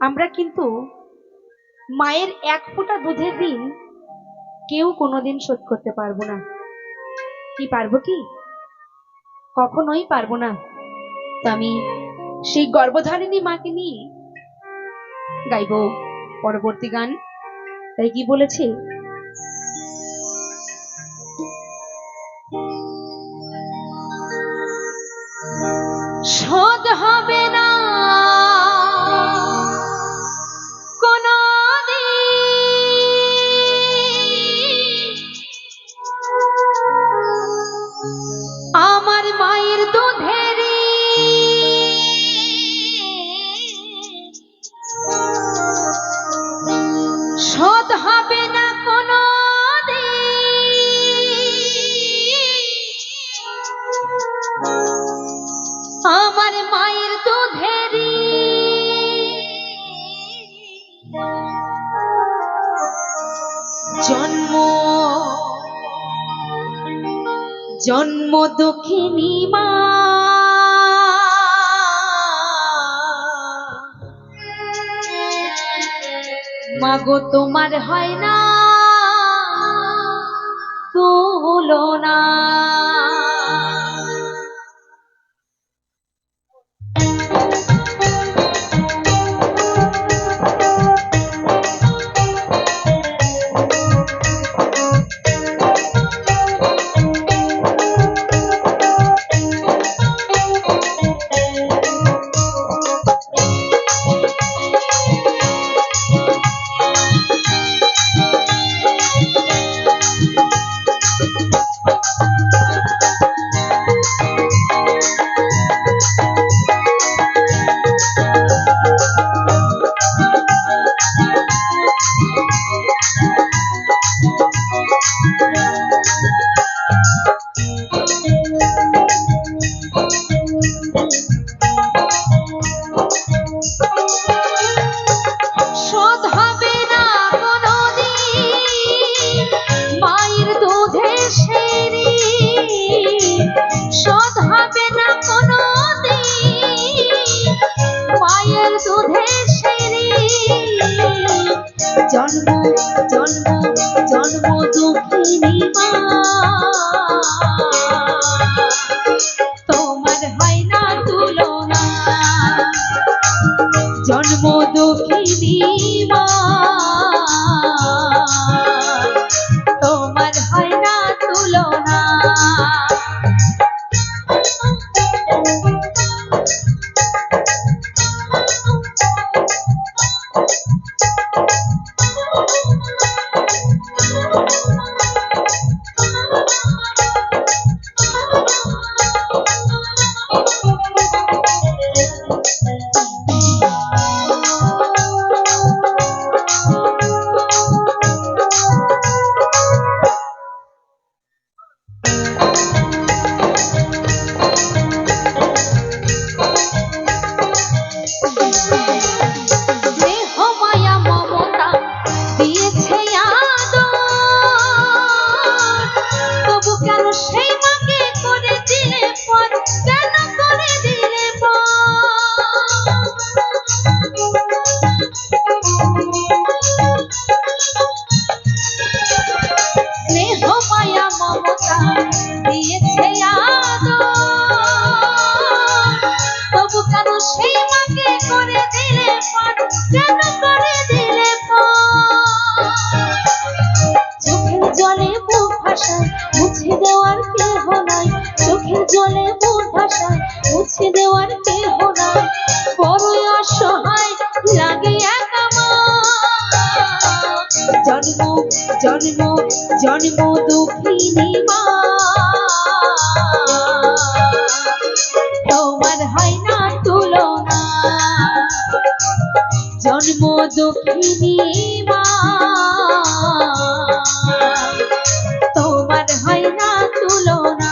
আমরা কিন্তু মায়ের এক ফোঁটা দুধের ঋণ কেউ কোনোদিন শোধ করতে পারবো না। কি পারবো কি? কখনোই পারবো না। তো আমি সেই গর্ভধারিণী মাকে নিয়ে গাইব পরবর্তী গান। তাই কি বলেছে, শোধ হবে না কোনো আমার মায়ের দুধের শোধ হবে না কোনো আমার মায়ের দুধের জন্ম জন্ম দুঃখিনী মা মাগো তোমার হয় না তুলনা। জন্ম জন্ম জন্ম দুঃখিনী মা তোমার হয় না তুলনা। জন্ম দুঃখিনী মা তোমার হয় না তুলনা। মুছে দেওয়ার কেহ নাই, চোখের জলে মোর ভাষা মুছে দেওয়ার কেহ নাই। বড়ই অসহায় লাগে একা মা, জন্ম জন্ম জন্ম দুঃখিনী মা তোমার হয় না তুলনা। জন্ম দুঃখিনী মা তোমার হয় না তুলনা।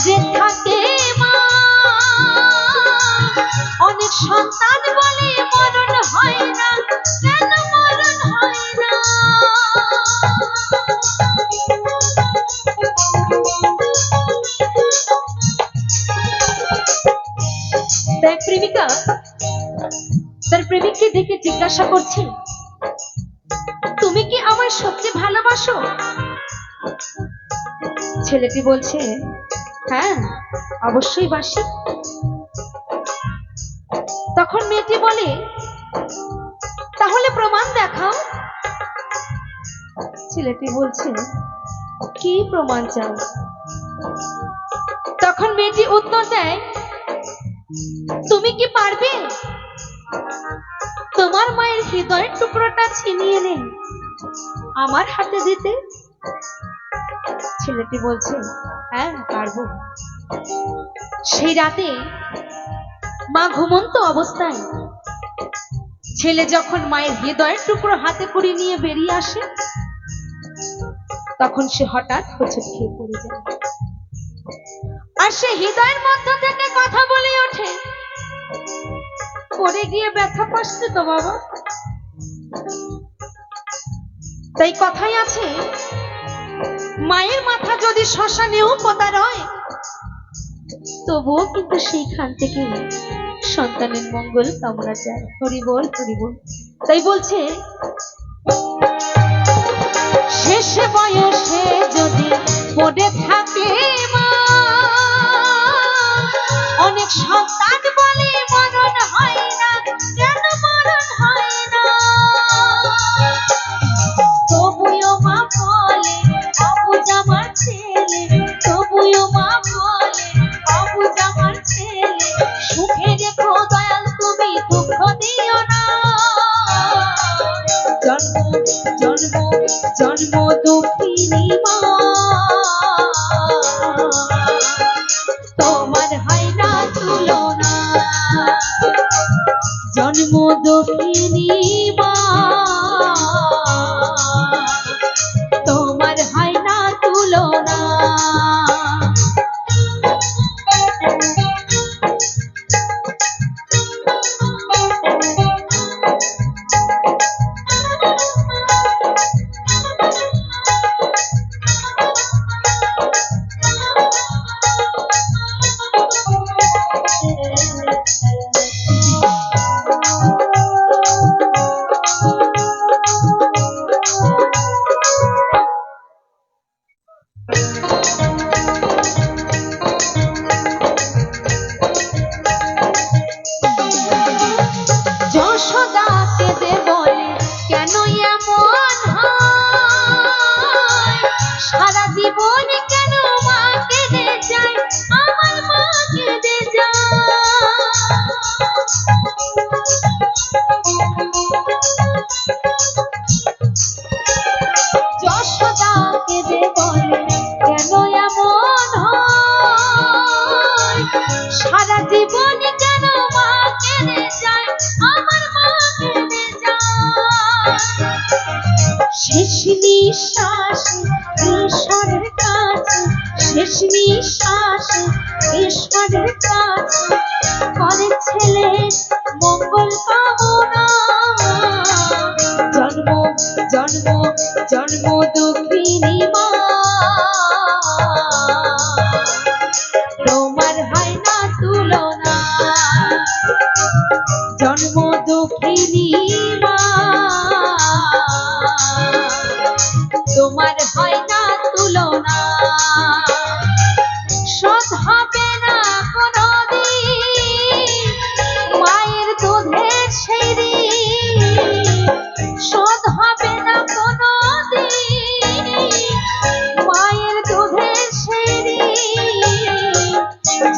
দূরে থাকে মা, অনেক সন্তান বলে মরণ হয় না, কেন মরণ হয় না? তার প্রেমিকা তার প্রেমিককে দেখে জিজ্ঞাসা করছে, তুমি কি আমায় সত্যি ভালোবাসো? ছেলেটি বলছে, হ্যাঁ অবশ্যই বাসি। তখন মেয়েটি বলে, তাহলে প্রমাণ দেখাও। ছেলেটি বলছে, কি প্রমাণ চাও? তখন মেয়েটি উত্তর দেয়, তুমি কি পারবে তোমার মায়ের হৃদয়ের টুকরোটা ছিনিয়ে এনে আমার হাতে দিতে? ছেলেটি বলছে, হ্যাঁ পারবো। সেই রাতে মা ঘুমন্ত অবস্থায় ছেলে যখন মায়ের হৃদয়ের টুকরো হাতে করে নিয়ে বেরিয়ে আসে, তখন সে হঠাৎ হোঁচট খেয়ে পড়ে যায়। আর সে হৃদয়ের মধ্য থেকে কথা বলে ওঠে, পড়ে গিয়ে ব্যথা পাচ্ছে তো বাবা। তাই কথাই আছে, মায়ের মাথা যদি শ্মশানেও পোতা রয়, তবুও কিন্তু সেইখান থেকে সন্তানের মঙ্গল কামনা যায়। হরি বল হরি বল। তাই বলছে, শেষে বয়সে যদি পড়ে থাকে মা, অনেক সন্তান বলে মরণ হয় না, কেন মরণ হয় না? তবুও মা বলে অবুঝ আমার ছেলে, তবুও মা বলে অবুঝ আমার ছেলে, সুখে রেখো দয়াল তুমি দুঃখ দিও না। জন্ম জন্ম জন্ম দুঃখিনী মা, তোমার হয় না তুলনা। জন্ম দুঃখিনী মা, তোমার হয় না তুলনা। শেষ নিঃশ্বাস ঈশ্বরের কাছে, শেষ নিঃশ্বাস ঈশ্বরের কাছে করে ছেলে মঙ্গল কামনা। জন্ম জন্ম জন্ম দুঃখিনী মা, তোমার হয় না তুলনা। জন্ম দুঃখিনী মা, তোমার হয় না তুলনা। শোধ হবে না কোনদিন মায়ের দুধের সেই ঋণ, শোধ হবে না কোনদিন মায়ের দুধের সেই ঋণ।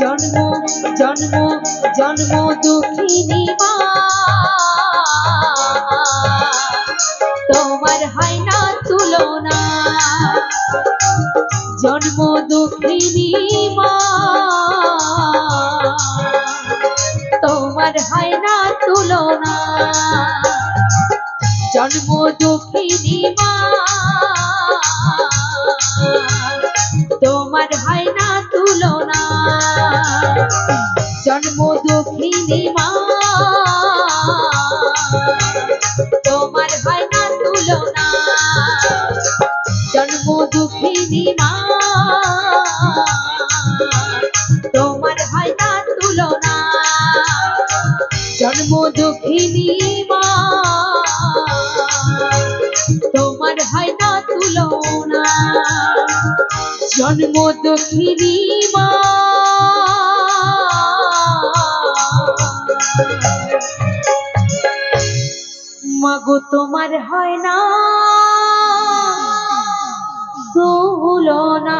জন্ম জন্ম জন্ম দুঃখিনী মা, তোমার হয় না তুলনা। জন্ম দুঃখিনী মা, তোমার হয় না তুলনা। জন্ম দুঃখিনী মা, তোমার হয় না তুলনা। জন্ম দুঃখিনী মা, তোমার হয় না তুলনা। জন্ম দুঃখিনী মা, তোমার হয় না তুলনা। জন্ম দুঃখিনী মা, তোমার হয় না তুলনা। জন্ম দুঃখিনী মা। মাগো তোমার হয় না তুলনা।